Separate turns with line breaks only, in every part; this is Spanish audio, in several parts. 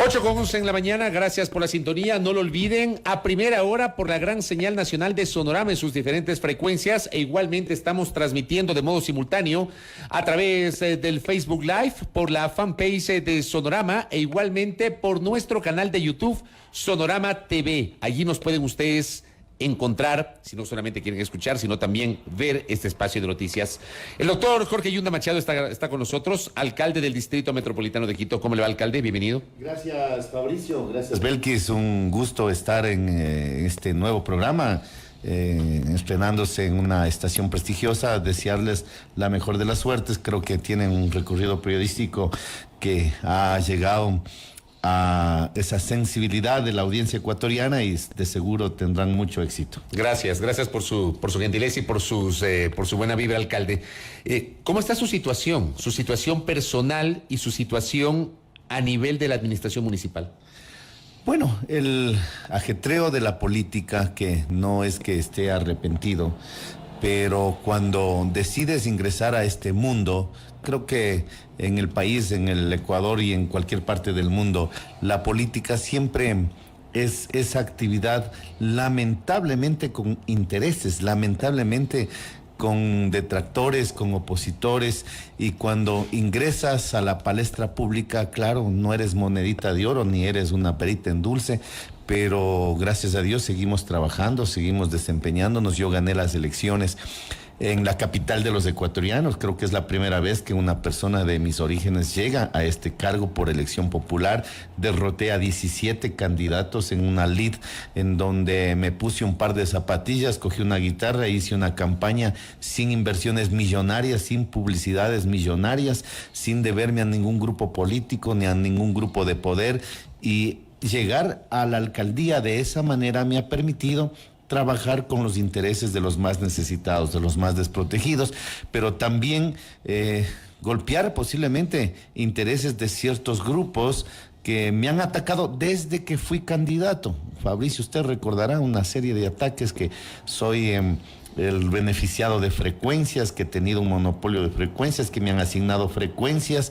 8:11 en la mañana, gracias por la sintonía. No lo olviden, a primera hora por la gran señal nacional de Sonorama en sus diferentes frecuencias, e igualmente estamos transmitiendo de modo simultáneo a través del Facebook Live, por la fanpage de Sonorama, e igualmente por nuestro canal de YouTube Sonorama TV. Allí nos pueden ustedes encontrar, si no solamente quieren escuchar, sino también ver este espacio de noticias. El doctor Jorge Yunda Machado está con nosotros, alcalde del Distrito Metropolitano de Quito. ¿Cómo le va, alcalde? Bienvenido.
Gracias, Fabricio. Gracias, Belkis. Un gusto estar en este nuevo programa, estrenándose en una estación prestigiosa. Desearles la mejor de las suertes. Creo que tienen un recorrido periodístico que ha llegado a esa sensibilidad de la audiencia ecuatoriana y de seguro tendrán mucho éxito.
Gracias por su gentileza y por su buena vibra, alcalde. ¿Cómo está su situación personal y su situación a nivel de la administración municipal?
Bueno, el ajetreo de la política, que no es que esté arrepentido, pero cuando decides ingresar a este mundo, creo que en el país, en el Ecuador y en cualquier parte del mundo, la política siempre es esa actividad lamentablemente con intereses, lamentablemente con detractores, con opositores, y cuando ingresas a la palestra pública, claro, no eres monedita de oro ni eres una perita en dulce, pero gracias a Dios seguimos trabajando, seguimos desempeñándonos. Yo gané las elecciones en la capital de los ecuatorianos. Creo que es la primera vez que una persona de mis orígenes llega a este cargo por elección popular. Derroté a 17 candidatos en una lid en donde me puse un par de zapatillas, cogí una guitarra e hice una campaña sin inversiones millonarias, sin publicidades millonarias, sin deberme a ningún grupo político ni a ningún grupo de poder, y llegar a la alcaldía de esa manera me ha permitido trabajar con los intereses de los más necesitados, de los más desprotegidos, pero también golpear posiblemente intereses de ciertos grupos que me han atacado desde que fui candidato. Fabricio, usted recordará una serie de ataques, que soy el beneficiado de frecuencias, que he tenido un monopolio de frecuencias, que me han asignado frecuencias,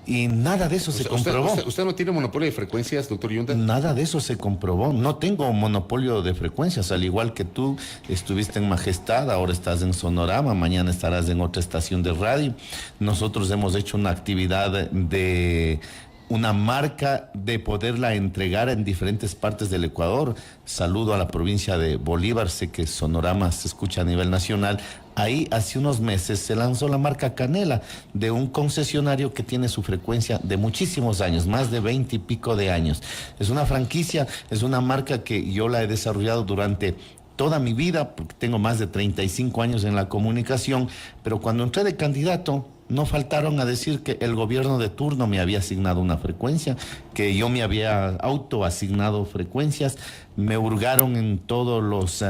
y nada de eso se comprobó.
¿Usted no tiene monopolio de frecuencias, doctor Yunda?
Nada de eso se comprobó. No tengo monopolio de frecuencias, al igual que tú estuviste en Majestad, ahora estás en Sonorama, mañana estarás en otra estación de radio. Nosotros hemos hecho una actividad de una marca de poderla entregar en diferentes partes del Ecuador. Saludo a la provincia de Bolívar, sé que Sonorama se escucha a nivel nacional. Ahí hace unos meses se lanzó la marca Canela, de un concesionario que tiene su frecuencia de muchísimos años, más de 20 y pico de años. Es una franquicia, es una marca que yo la he desarrollado durante toda mi vida, porque tengo más de 35 años en la comunicación, pero cuando entré de candidato, no faltaron a decir que el gobierno de turno me había asignado una frecuencia, que yo me había autoasignado frecuencias. Me hurgaron en todos los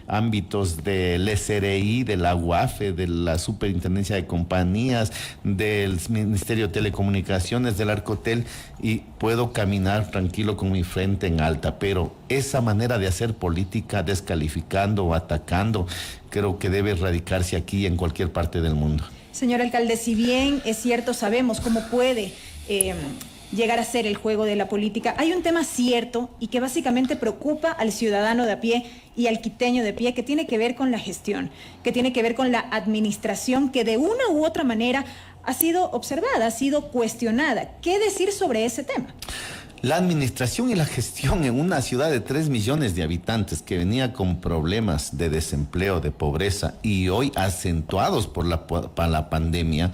ámbitos del SRI, de la UAFE, de la Superintendencia de Compañías, del Ministerio de Telecomunicaciones, del Arcotel, y puedo caminar tranquilo con mi frente en alta. Pero esa manera de hacer política, descalificando o atacando, creo que debe erradicarse aquí y en cualquier parte del mundo.
Señor alcalde, si bien es cierto, sabemos cómo puede llegar a ser el juego de la política, hay un tema cierto y que básicamente preocupa al ciudadano de a pie y al quiteño de pie, que tiene que ver con la gestión, que tiene que ver con la administración, que de una u otra manera ha sido observada, ha sido cuestionada. ¿Qué decir sobre ese tema?
La administración y la gestión en una ciudad de 3 millones de habitantes, que venía con problemas de desempleo, de pobreza, y hoy acentuados por la pandemia,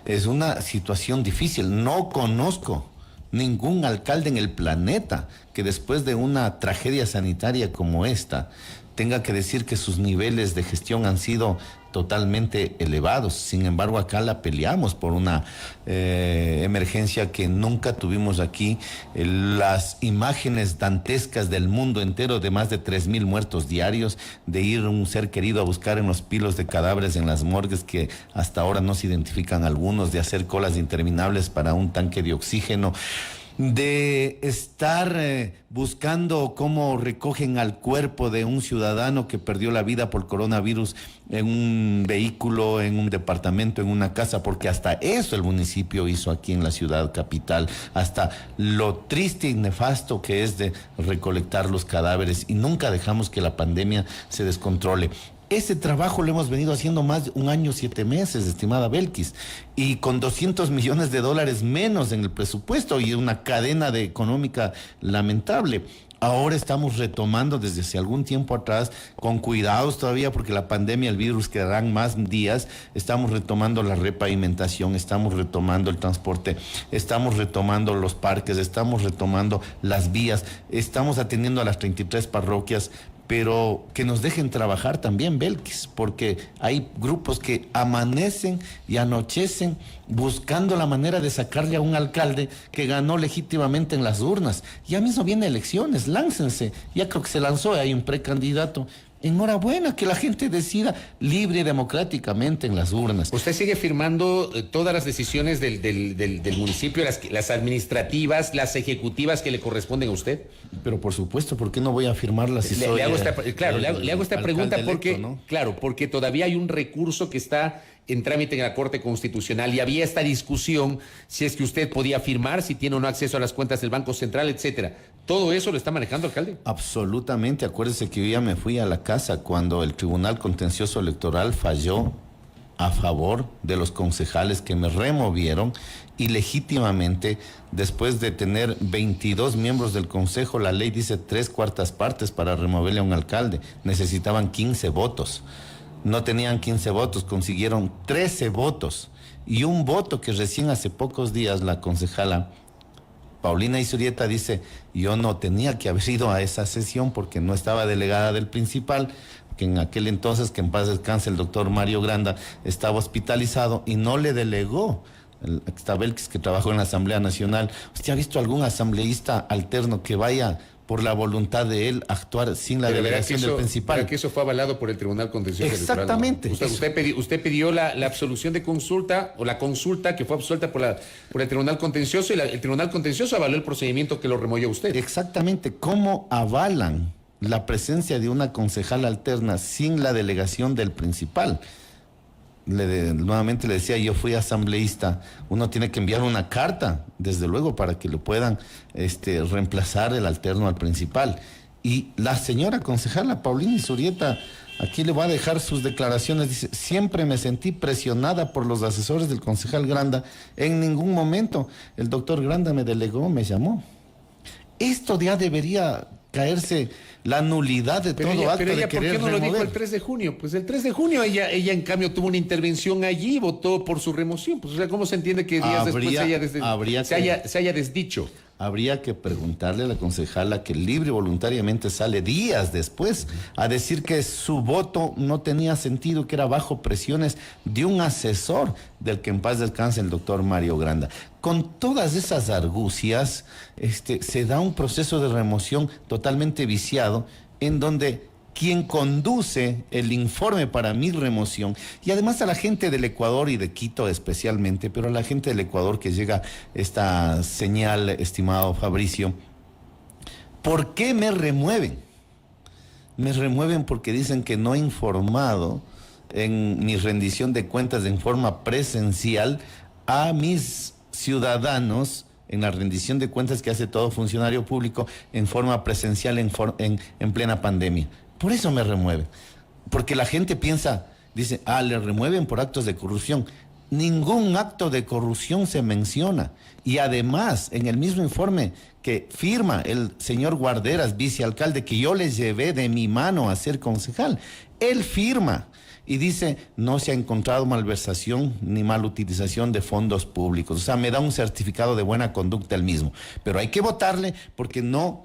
es una situación difícil. No conozco ningún alcalde en el planeta que después de una tragedia sanitaria como esta tenga que decir que sus niveles de gestión han sido totalmente elevados. Sin embargo, acá la peleamos por una emergencia que nunca tuvimos aquí. Las imágenes dantescas del mundo entero de más de 3,000 muertos diarios, de ir un ser querido a buscar en los pilos de cadáveres en las morgues que hasta ahora no se identifican algunos, de hacer colas interminables para un tanque de oxígeno. de estar buscando cómo recogen al cuerpo de un ciudadano que perdió la vida por coronavirus en un vehículo, en un departamento, en una casa, porque hasta eso el municipio hizo aquí en la ciudad capital, hasta lo triste y nefasto que es de recolectar los cadáveres, y nunca dejamos que la pandemia se descontrole. Ese trabajo lo hemos venido haciendo más de 1 año, 7 meses, estimada Belkis, y con $200 millones menos en el presupuesto y una cadena económica lamentable. Ahora estamos retomando desde hace algún tiempo atrás, con cuidados todavía porque la pandemia, el virus quedarán más días, estamos retomando la repavimentación, estamos retomando el transporte, estamos retomando los parques, estamos retomando las vías, estamos atendiendo a las 33 parroquias, pero que nos dejen trabajar también, Belkis, porque hay grupos que amanecen y anochecen buscando la manera de sacarle a un alcalde que ganó legítimamente en las urnas. Ya mismo vienen elecciones, láncense. Ya creo que se lanzó, hay un precandidato. Enhorabuena, que la gente decida libre y democráticamente en las urnas.
¿Usted sigue firmando todas las decisiones del municipio, las administrativas, las ejecutivas que le corresponden a usted?
Pero por supuesto, ¿por qué no voy a firmarlas si soy
le hago esta pregunta porque,
electo, ¿no?
Claro, porque todavía hay un recurso que está en trámite en la Corte Constitucional y había esta discusión si es que usted podía firmar, si tiene o no acceso a las cuentas del Banco Central, etcétera. ¿Todo eso lo está manejando, alcalde?
Absolutamente. Acuérdese que yo ya me fui a la casa cuando el Tribunal Contencioso Electoral falló a favor de los concejales que me removieron, y legítimamente, después de tener 22 miembros del consejo, la ley dice 3/4 partes para removerle a un alcalde. Necesitaban 15 votos. No tenían 15 votos, consiguieron 13 votos. Y un voto que recién hace pocos días la concejala Paulina Isurieta dice: yo no tenía que haber ido a esa sesión porque no estaba delegada del principal, que en aquel entonces, que en paz descanse, el doctor Mario Granda estaba hospitalizado y no le delegó. Está Belkis, que trabajó en la Asamblea Nacional. ¿Usted ha visto algún asambleísta alterno que vaya por la voluntad de él actuar sin la delegación del principal?
Pero que eso fue avalado por el Tribunal Contencioso Electoral.
Exactamente.
Usted pidió la absolución de consulta, o la consulta que fue absuelta por el Tribunal Contencioso, y el Tribunal Contencioso avaló el procedimiento que lo removió usted.
Exactamente. ¿Cómo avalan la presencia de una concejal alterna sin la delegación del principal? Nuevamente le decía, yo fui asambleísta, uno tiene que enviar una carta, desde luego, para que lo puedan reemplazar el alterno al principal. Y la señora concejala Paulina Isurieta, aquí le voy a dejar sus declaraciones, dice: siempre me sentí presionada por los asesores del concejal Granda, en ningún momento el doctor Granda me delegó, me llamó. Esto ya debería caerse la nulidad de todo acto de querer
¿por qué no lo dijo
remover?
el 3 de junio? Pues el 3 de junio ella en cambio tuvo una intervención allí y votó por su remoción. Pues, o sea, ¿cómo se entiende que días después se haya desdicho?
Habría que preguntarle a la concejala, que libre y voluntariamente sale días después a decir que su voto no tenía sentido, que era bajo presiones de un asesor del que en paz descanse el doctor Mario Granda. Con todas esas argucias, se da un proceso de remoción totalmente viciado, en donde quien conduce el informe para mi remoción, y además a la gente del Ecuador y de Quito especialmente, pero a la gente del Ecuador que llega esta señal, estimado Fabricio: ¿por qué me remueven? Me remueven porque dicen que no he informado en mi rendición de cuentas en forma presencial a mis ciudadanos, en la rendición de cuentas que hace todo funcionario público en forma presencial en plena pandemia. Por eso me remueven. Porque la gente piensa, dice: le remueven por actos de corrupción. Ningún acto de corrupción se menciona. Y además, en el mismo informe que firma el señor Guarderas, vicealcalde, que yo les llevé de mi mano a ser concejal, él firma y dice: no se ha encontrado malversación ni mal utilización de fondos públicos. O sea, me da un certificado de buena conducta el mismo. Pero hay que votarle porque no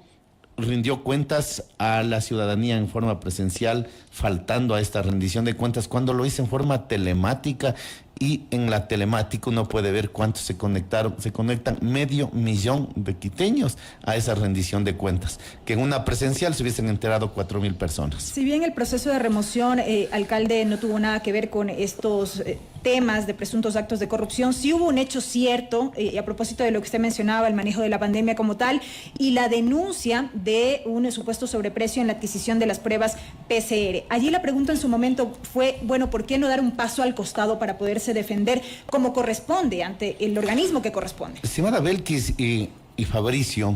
rindió cuentas a la ciudadanía en forma presencial, faltando a esta rendición de cuentas, cuando lo hice en forma telemática, y en la telemática uno puede ver cuántos se conectan 500,000 de quiteños a esa rendición de cuentas, que en una presencial se hubiesen enterado 4,000 personas.
Si bien el proceso de remoción, alcalde, no tuvo nada que ver con estos temas de presuntos actos de corrupción. Sí hubo un hecho cierto, a propósito de lo que usted mencionaba, el manejo de la pandemia como tal, y la denuncia de un supuesto sobreprecio en la adquisición de las pruebas PCR. Allí la pregunta en su momento fue, bueno, ¿por qué no dar un paso al costado para poderse defender como corresponde ante el organismo que corresponde?
Estimada Belkis y Fabricio,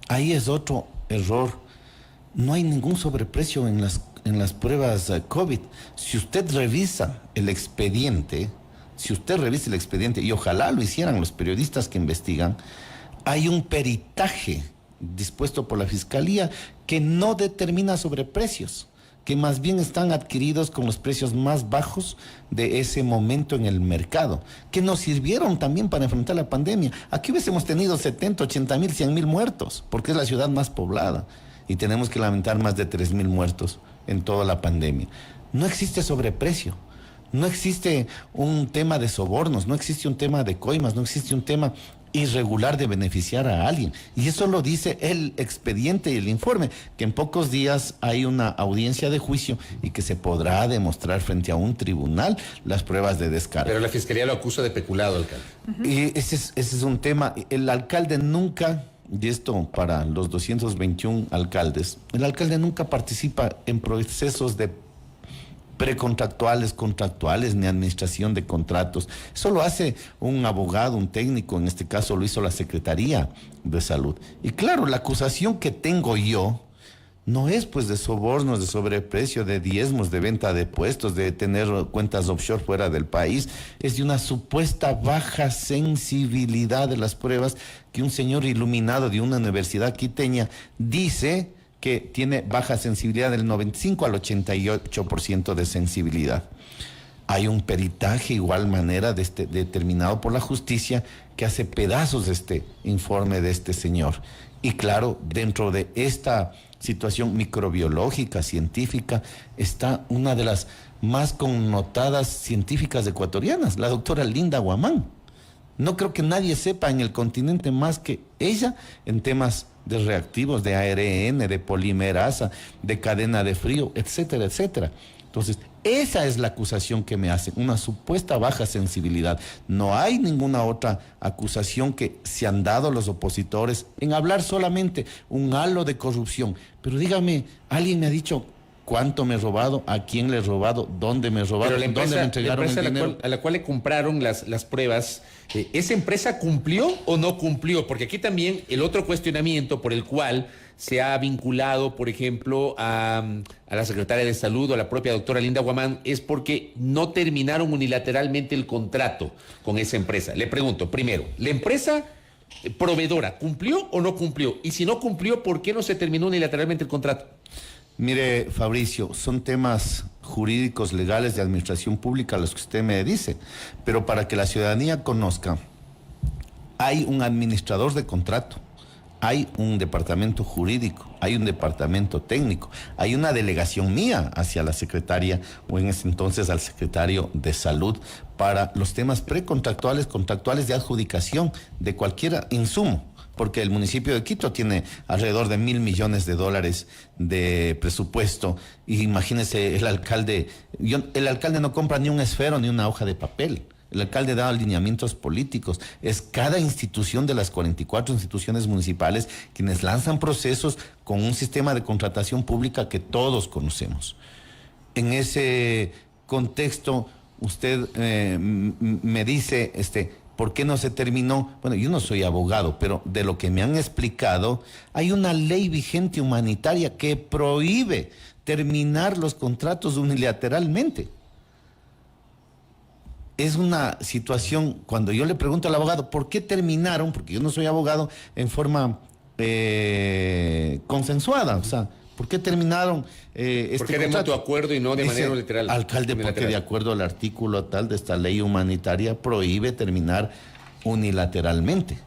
ahí es otro error. No hay ningún sobreprecio en las pruebas COVID. Si usted revisa el expediente, y ojalá lo hicieran los periodistas que investigan, hay un peritaje dispuesto por la Fiscalía que no determina sobreprecios, que más bien están adquiridos con los precios más bajos de ese momento en el mercado, que nos sirvieron también para enfrentar la pandemia. Aquí hubiésemos tenido 70, 80 mil, 100 mil muertos, porque es la ciudad más poblada y tenemos que lamentar más de 3.000 muertos en toda la pandemia. No existe sobreprecio, no existe un tema de sobornos, no existe un tema de coimas, no existe un tema irregular de beneficiar a alguien. Y eso lo dice el expediente y el informe, que en pocos días hay una audiencia de juicio y que se podrá demostrar frente a un tribunal las pruebas de descargo.
Pero la Fiscalía lo acusa de peculado, alcalde.
Y ese es un tema. El alcalde nunca, y esto para los 221 alcaldes, el alcalde nunca participa en procesos de precontractuales, contractuales, ni administración de contratos. Eso lo hace un abogado, un técnico, en este caso lo hizo la Secretaría de Salud. Y claro, la acusación que tengo yo no es pues de sobornos, de sobreprecio, de diezmos, de venta de puestos, de tener cuentas offshore fuera del país. Es de una supuesta baja sensibilidad de las pruebas que un señor iluminado de una universidad quiteña dice que tiene baja sensibilidad del 95 al 88% de sensibilidad. Hay un peritaje igual manera determinado por la justicia que hace pedazos este informe de este señor. Y claro, dentro de esta situación microbiológica, científica, está una de las más connotadas científicas ecuatorianas, la doctora Linda Guamán. No creo que nadie sepa en el continente más que ella en temas de reactivos, de ARN, de polimerasa, de cadena de frío, etcétera, etcétera. Entonces, esa es la acusación que me hacen, una supuesta baja sensibilidad. No hay ninguna otra acusación que se han dado los opositores en hablar solamente un halo de corrupción. Pero dígame, ¿alguien me ha dicho cuánto me he robado, a quién le he robado, dónde me he robado,
Pero
dónde me entregaron el dinero?
A la cual le compraron las pruebas, ¿esa empresa cumplió o no cumplió? Porque aquí también el otro cuestionamiento por el cual se ha vinculado, por ejemplo, a la secretaria de Salud o a la propia doctora Linda Guamán es porque no terminaron unilateralmente el contrato con esa empresa. Le pregunto, primero, ¿la empresa proveedora cumplió o no cumplió? Y si no cumplió, ¿por qué no se terminó unilateralmente el contrato?
Mire, Fabricio, son temas jurídicos, legales, de administración pública los que usted me dice, pero para que la ciudadanía conozca, hay un administrador de contrato, hay un departamento jurídico, hay un departamento técnico, hay una delegación mía hacia la secretaria o en ese entonces al secretario de Salud para los temas precontractuales, contractuales de adjudicación de cualquier insumo. Porque el municipio de Quito tiene alrededor de $1.000 millones de presupuesto. Y imagínese, el alcalde no compra ni un esfero ni una hoja de papel. El alcalde da alineamientos políticos. Es cada institución de las 44 instituciones municipales quienes lanzan procesos con un sistema de contratación pública que todos conocemos. En ese contexto, usted me dice, ¿por qué no se terminó? Bueno, yo no soy abogado, pero de lo que me han explicado, hay una ley vigente humanitaria que prohíbe terminar los contratos unilateralmente. Es una situación, cuando yo le pregunto al abogado, ¿por qué terminaron? Porque yo no soy abogado, en forma consensuada, o sea, ¿por qué terminaron
porque de mutuo acuerdo y no de manera literal.
Alcalde, porque de acuerdo al artículo tal de esta ley humanitaria prohíbe terminar unilateralmente.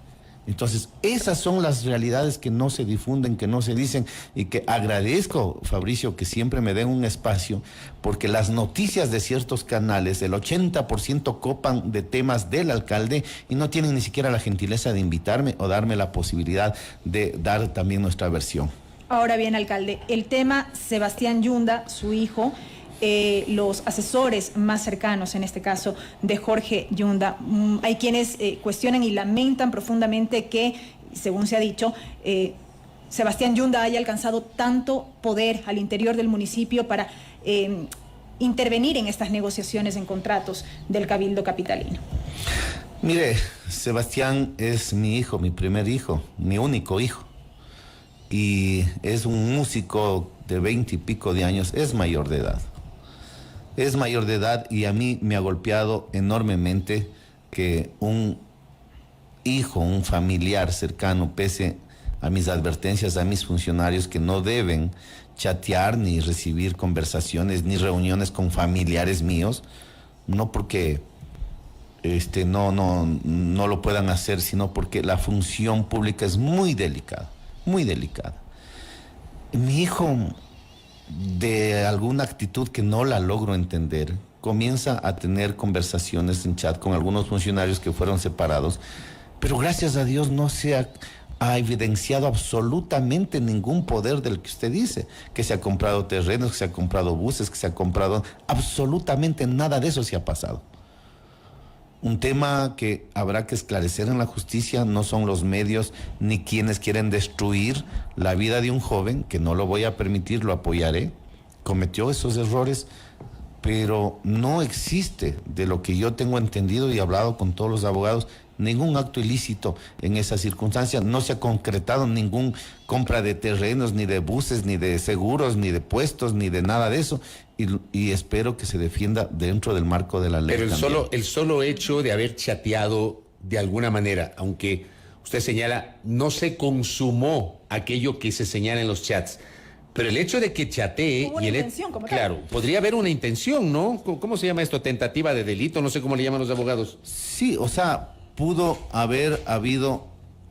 Entonces, esas son las realidades que no se difunden, que no se dicen, y que agradezco, Fabricio, que siempre me den un espacio, porque las noticias de ciertos canales, el 80% copan de temas del alcalde y no tienen ni siquiera la gentileza de invitarme o darme la posibilidad de dar también nuestra versión.
Ahora bien, alcalde, el tema Sebastián Yunda, su hijo, los asesores más cercanos, en este caso de Jorge Yunda. Hay quienes cuestionan y lamentan profundamente que, según se ha dicho, Sebastián Yunda haya alcanzado tanto poder al interior del municipio para intervenir en estas negociaciones en contratos del Cabildo Capitalino.
Mire, Sebastián es mi hijo, mi primer hijo, mi único hijo. Y es un músico de 20 y pico de años, es mayor de edad. Es mayor de edad y a mí me ha golpeado enormemente que un hijo, un familiar cercano, pese a mis advertencias a mis funcionarios que no deben chatear ni recibir conversaciones ni reuniones con familiares míos, no porque no lo puedan hacer, sino porque la función pública es muy delicada, muy delicada. Mi hijo, de alguna actitud que no la logro entender, comienza a tener conversaciones en chat con algunos funcionarios que fueron separados, pero gracias a Dios no se ha evidenciado absolutamente ningún poder del que usted dice, que se ha comprado terrenos, que se ha comprado buses, que se ha comprado, absolutamente nada de eso se ha pasado. Un tema que habrá que esclarecer en la justicia, no son los medios ni quienes quieren destruir la vida de un joven, que no lo voy a permitir, lo apoyaré, cometió esos errores, pero no existe, de lo que yo tengo entendido y hablado con todos los abogados, ningún acto ilícito en esa circunstancia. No se ha concretado ningún compra de terrenos, ni de buses, ni de seguros, ni de puestos, ni de nada de eso. Y espero que se defienda dentro del marco de la ley.
Pero el solo hecho de haber chateado de alguna manera, aunque usted señala, no se consumó aquello que se señala en los chats. Pero el hecho de que chatee
hubo una intención, como
claro,
tal.
podría haber una intención, ¿no? ¿Cómo se llama esto? Tentativa de delito, no sé cómo le llaman los abogados.
Sí, o sea, pudo haber habido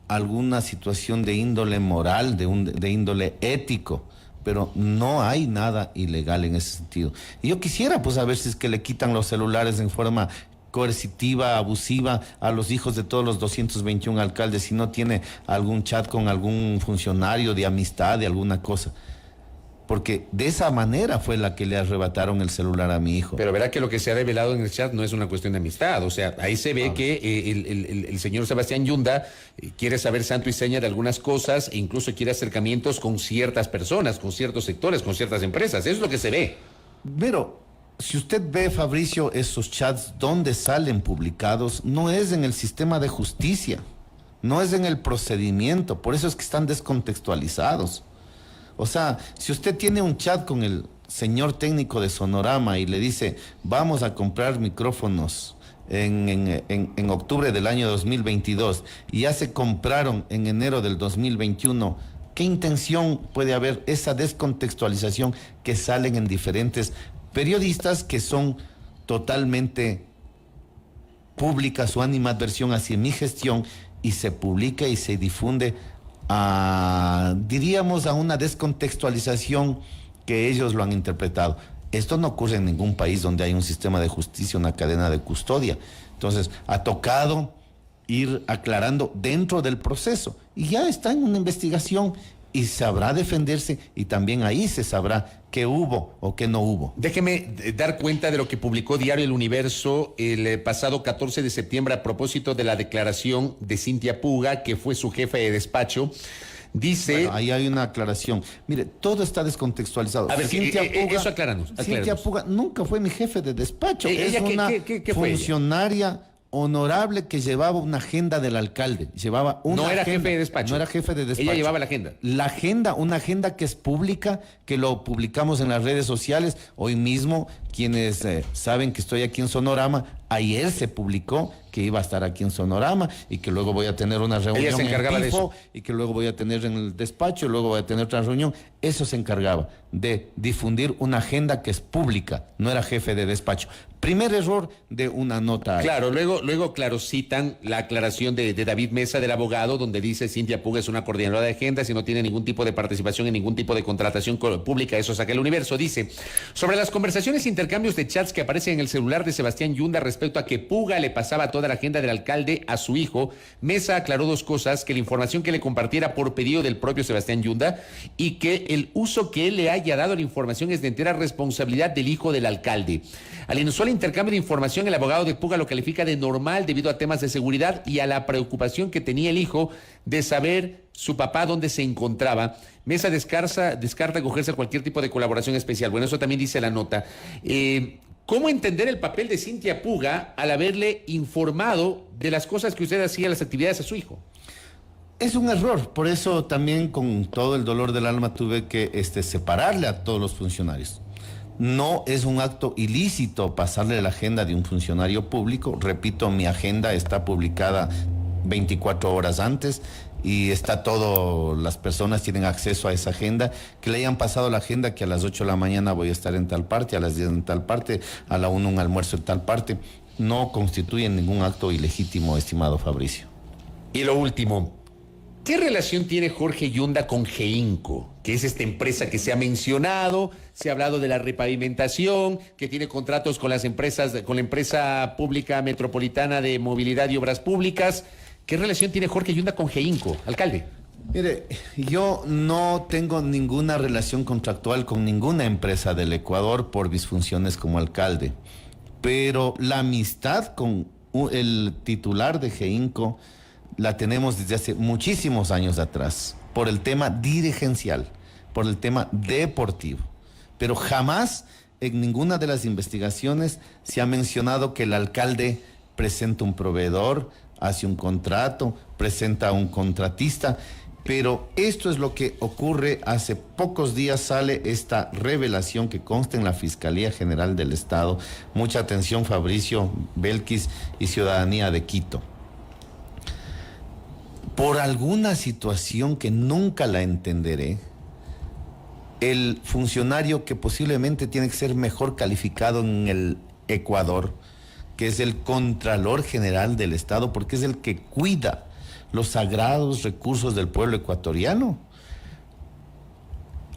alguna situación de índole moral, de índole ético, pero no hay nada ilegal en ese sentido. Y yo quisiera, pues, a ver si es que le quitan los celulares en forma coercitiva, abusiva a los hijos de todos los 221 alcaldes, si no tiene algún chat con algún funcionario de amistad, de alguna cosa. Porque de esa manera fue la que le arrebataron el celular a mi hijo.
Pero verá que lo que se ha develado en el chat no es una cuestión de amistad. O sea, ahí se ve que el señor Sebastián Yunda quiere saber santo y seña de algunas cosas e incluso quiere acercamientos con ciertas personas, con ciertos sectores, con ciertas empresas. Eso es lo que se ve.
Pero si usted ve, Fabricio, esos chats donde salen publicados, no es en el sistema de justicia, no es en el procedimiento. Por eso es que están descontextualizados. O sea, si usted tiene un chat con el señor técnico de Sonorama y le dice, vamos a comprar micrófonos en octubre del año 2022 y ya se compraron en enero del 2021, ¿qué intención puede haber? Esa descontextualización que salen en diferentes periodistas que son totalmente públicas, su animadversión hacia mi gestión, y se publica y se difunde diríamos a una descontextualización que ellos lo han interpretado. Esto no ocurre en ningún país donde hay un sistema de justicia, una cadena de custodia. Entonces, ha tocado ir aclarando dentro del proceso y ya está en una investigación y sabrá defenderse, y también ahí se sabrá qué hubo o qué no hubo.
Déjeme dar cuenta de lo que publicó Diario El Universo el pasado 14 de septiembre a propósito de la declaración de Cintia Puga, que fue su jefe de despacho. Dice...
Bueno, ahí hay una aclaración. Mire, todo está descontextualizado.
A ver,
Cintia Puga,
eso acláranos.
Cintia Puga nunca fue mi jefe de despacho.
¿Ella
es una
qué fue
funcionaria honorable que llevaba una agenda del alcalde. Llevaba una
No era
agenda.
jefe de despacho.
No era jefe de despacho.
Ella llevaba la agenda.
La agenda, una agenda que es pública, que lo publicamos en las redes sociales. Hoy mismo, quienes saben que estoy aquí en Sonorama, ayer se publicó que iba a estar aquí en Sonorama y que luego voy a tener una reunión
Ella se encargaba
en
de
Pifo,
eso.
y que luego voy a tener en el despacho y luego voy a tener otra reunión. Eso se encargaba de difundir una agenda que es pública, no era jefe de despacho. Primer error de una nota.
Claro, luego claro, citan la aclaración de David Mesa, del abogado, donde dice Cintia Puga es una coordinadora de agendas y no tiene ningún tipo de participación en ningún tipo de contratación pública. Eso saca El Universo. Dice, sobre las conversaciones e intercambios de chats que aparecen en el celular de Sebastián Yunda respecto a que Puga le pasaba toda de la agenda del alcalde a su hijo, Mesa aclaró dos cosas: que la información que le compartiera por pedido del propio Sebastián Yunda y que el uso que él le haya dado a la información es de entera responsabilidad del hijo del alcalde. Al inusual intercambio de información, el abogado de Puga lo califica de normal debido a temas de seguridad y a la preocupación que tenía el hijo de saber su papá dónde se encontraba. Mesa descarta acogerse a cualquier tipo de colaboración especial. Bueno, eso también dice la nota. ¿Cómo entender el papel de Cintia Puga al haberle informado de las cosas que usted hacía, las actividades a su hijo?
Es un error, por eso también con todo el dolor del alma tuve que separarle a todos los funcionarios. No es un acto ilícito pasarle la agenda de un funcionario público. Repito, mi agenda está publicada 24 horas antes y está todo, las personas tienen acceso a esa agenda, que le hayan pasado la agenda que a las 8 de la mañana voy a estar en tal parte, a las 10 en tal parte, a la 1 un almuerzo en tal parte. No constituye ningún acto ilegítimo, estimado Fabricio.
Y lo último, ¿qué relación tiene Jorge Yunda con Geinco? Que es esta empresa que se ha mencionado, se ha hablado de la repavimentación, que tiene contratos con las empresas, con la empresa pública metropolitana de movilidad y obras públicas. ¿Qué relación tiene Jorge Yunda con Geinco, alcalde?
Mire, yo no tengo ninguna relación contractual con ninguna empresa del Ecuador por mis funciones como alcalde, pero la amistad con el titular de Geinco la tenemos desde hace muchísimos años atrás, por el tema dirigencial, por el tema deportivo. Pero jamás en ninguna de las investigaciones se ha mencionado que el alcalde presenta un proveedor, hace un contrato, presenta a un contratista. Pero esto es lo que ocurre. Hace pocos días sale esta revelación que consta en la Fiscalía General del Estado. Mucha atención, Fabricio, Belkis y ciudadanía de Quito. Por alguna situación que nunca la entenderé, el funcionario que posiblemente tiene que ser mejor calificado en el Ecuador, que es el Contralor General del Estado, porque es el que cuida los sagrados recursos del pueblo ecuatoriano,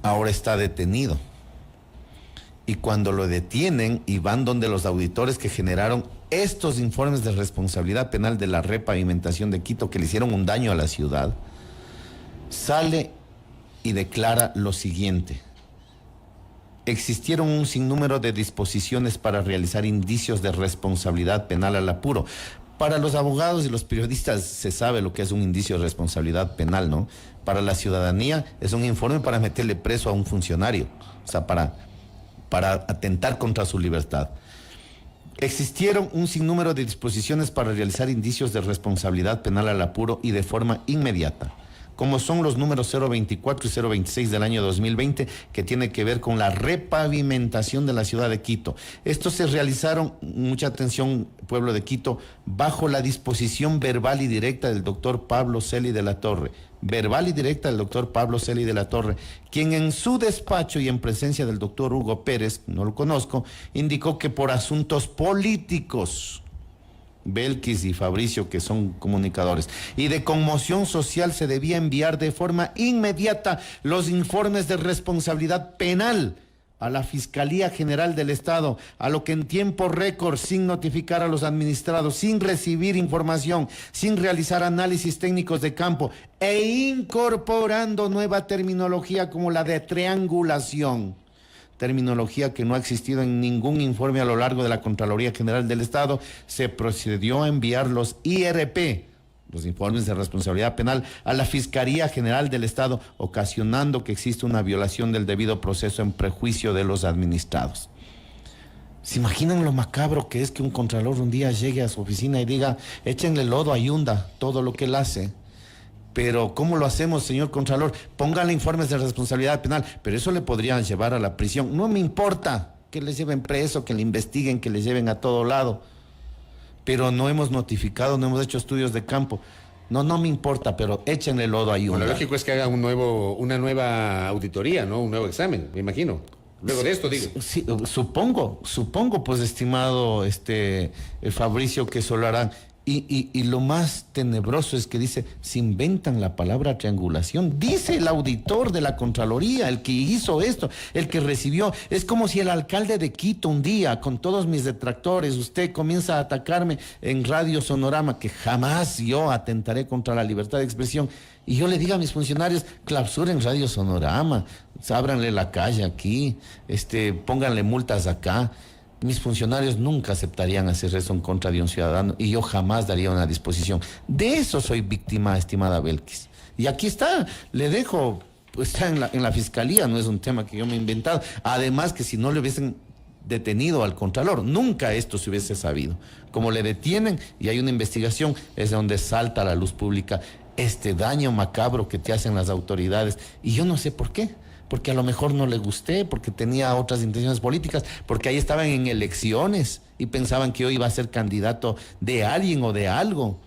ahora está detenido. Y cuando lo detienen y van donde los auditores que generaron estos informes de responsabilidad penal de la repavimentación de Quito, que le hicieron un daño a la ciudad, sale y declara lo siguiente: existieron un sinnúmero de disposiciones para realizar indicios de responsabilidad penal al apuro. Para los abogados y los periodistas se sabe lo que es un indicio de responsabilidad penal, ¿no? Para la ciudadanía es un informe para meterle preso a un funcionario, o sea, para atentar contra su libertad. Existieron un sinnúmero de disposiciones para realizar indicios de responsabilidad penal al apuro y de forma inmediata, como son los números 024 y 026 del año 2020, que tiene que ver con la repavimentación de la ciudad de Quito. Estos se realizaron, mucha atención, pueblo de Quito, bajo la disposición verbal y directa del doctor Pablo Celi de la Torre. Verbal y directa del doctor Pablo Celi de la Torre, quien en su despacho y en presencia del doctor Hugo Pérez, no lo conozco, indicó que por asuntos políticos, Belkis y Fabricio, que son comunicadores, y de conmoción social, se debía enviar de forma inmediata los informes de responsabilidad penal a la Fiscalía General del Estado, a lo que en tiempo récord, sin notificar a los administrados, sin recibir información, sin realizar análisis técnicos de campo e incorporando nueva terminología como la de triangulación, terminología que no ha existido en ningún informe a lo largo de la Contraloría General del Estado, se procedió a enviar los IRP, los informes de responsabilidad penal, a la Fiscalía General del Estado, ocasionando que exista una violación del debido proceso en prejuicio de los administrados. ¿Se imaginan lo macabro que es que un contralor un día llegue a su oficina y diga: échenle lodo a Yunda, todo lo que él hace? Pero ¿cómo lo hacemos, señor contralor? Póngale informes de responsabilidad penal, pero eso le podrían llevar a la prisión. No me importa que le lleven preso, que le investiguen, que le lleven a todo lado, pero no hemos notificado, no hemos hecho estudios de campo. No me importa, pero échenle lodo a Yunda.
Bueno, lo lógico es que haga una nueva auditoría, ¿no? Un nuevo examen, me imagino. Luego de esto, digo.
Sí, supongo, pues, estimado Fabricio, que eso lo harán. Y lo más tenebroso es que dice, se inventan la palabra triangulación. Dice el auditor de la Contraloría, el que hizo esto, el que recibió. Es como si el alcalde de Quito un día, con todos mis detractores, usted comienza a atacarme en Radio Sonorama, que jamás yo atentaré contra la libertad de expresión. Y yo le diga a mis funcionarios, clausuren Radio Sonorama, ábranle la calle aquí, pónganle multas acá. Mis funcionarios nunca aceptarían hacer eso en contra de un ciudadano y yo jamás daría una disposición. De eso soy víctima, estimada Belkis. Y aquí está, le dejo, pues está en la fiscalía, no es un tema que yo me he inventado. Además que si no le hubiesen detenido al Contralor, nunca esto se hubiese sabido. Como le detienen y hay una investigación, es donde salta a la luz pública este daño macabro que te hacen las autoridades. Y yo no sé por qué. Porque a lo mejor no le gusté, porque tenía otras intenciones políticas, porque ahí estaban en elecciones y pensaban que yo iba a ser candidato de alguien o de algo.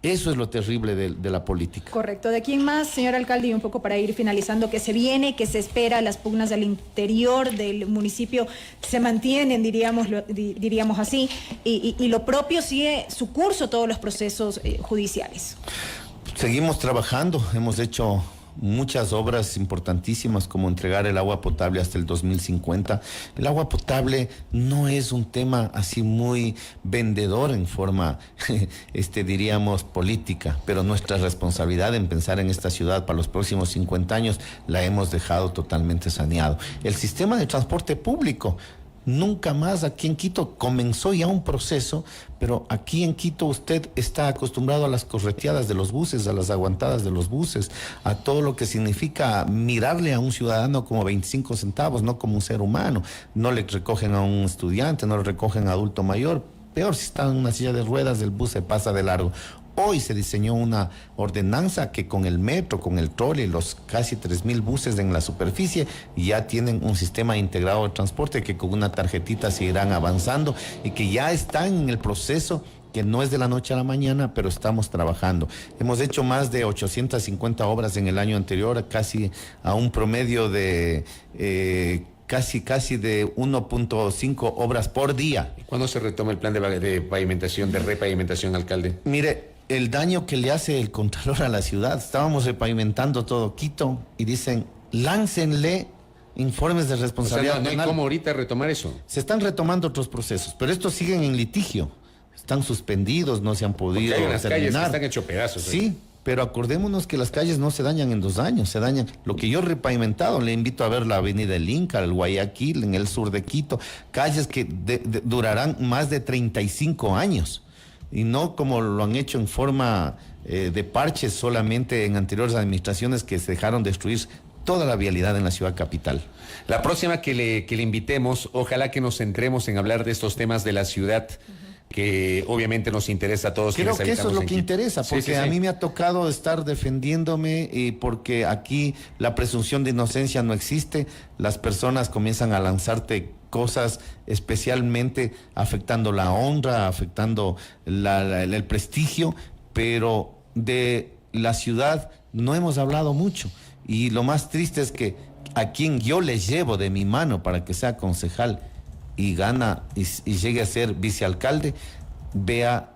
Eso es lo terrible de la política.
Correcto. ¿De quién más, señor alcalde? Y un poco para ir finalizando, que se viene, que se espera, las pugnas del interior del municipio se mantienen, diríamos así, y lo propio sigue su curso, todos los procesos judiciales.
Seguimos trabajando, hemos hecho muchas obras importantísimas como entregar el agua potable hasta el 2050. El agua potable no es un tema así muy vendedor en forma, diríamos, política, pero nuestra responsabilidad en pensar en esta ciudad para los próximos 50 años la hemos dejado totalmente saneado. El sistema de transporte público, nunca más aquí en Quito comenzó ya un proceso, pero aquí en Quito usted está acostumbrado a las correteadas de los buses, a las aguantadas de los buses, a todo lo que significa mirarle a un ciudadano como 25 centavos, no como un ser humano. No le recogen a un estudiante, no le recogen a adulto mayor. Peor si está en una silla de ruedas, el bus se pasa de largo. Hoy se diseñó una ordenanza que con el metro, con el trole, los casi 3,000 buses en la superficie ya tienen un sistema integrado de transporte que con una tarjetita se irán avanzando y que ya están en el proceso, que no es de la noche a la mañana, pero estamos trabajando. Hemos hecho más de 850 obras en el año anterior, casi a un promedio de casi de 1.5 obras por día.
¿Cuándo se retoma el plan de pavimentación, de repavimentación, alcalde?
Mire, el daño que le hace el Contralor a la ciudad, estábamos repavimentando todo Quito y dicen, láncenle informes de responsabilidad.
O sea, no hay cómo ahorita retomar eso.
Se están retomando otros procesos, pero estos siguen en litigio. Están suspendidos, no se han podido
hay unas
terminar.
calles que están hechos pedazos.
Sí, pero acordémonos que las calles no se dañan en 2 años, se dañan. Lo que yo he repavimentado, le invito a ver la avenida El Inca, el Guayaquil, en el sur de Quito, calles que durarán más de 35 años. Y no como lo han hecho en forma de parches solamente en anteriores administraciones que se dejaron destruir toda la vialidad en la ciudad capital.
La próxima que le invitemos, ojalá que nos centremos en hablar de estos temas de la ciudad, que obviamente nos interesa a todos.
Creo que eso es lo que interesa, porque
sí.
a mí me ha tocado estar defendiéndome y porque aquí la presunción de inocencia no existe, las personas comienzan a lanzarte cosas especialmente afectando la honra, afectando el prestigio, pero de la ciudad no hemos hablado mucho. Y lo más triste es que a quien yo les llevo de mi mano para que sea concejal y gana y llegue a ser vicealcalde, vea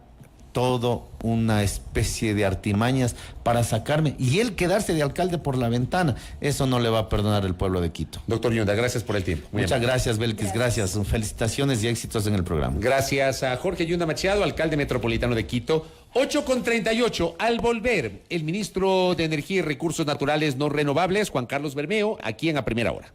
todo una especie de artimañas para sacarme y él quedarse de alcalde por la ventana. Eso no le va a perdonar el pueblo de Quito.
Doctor Yunda, gracias por el tiempo.
Muchas gracias, Belkis, gracias. Felicitaciones y éxitos en el programa.
Gracias a Jorge Yunda Machado, alcalde metropolitano de Quito. 8:38, al volver, el ministro de Energía y Recursos Naturales No Renovables, Juan Carlos Bermeo, aquí en A Primera Hora.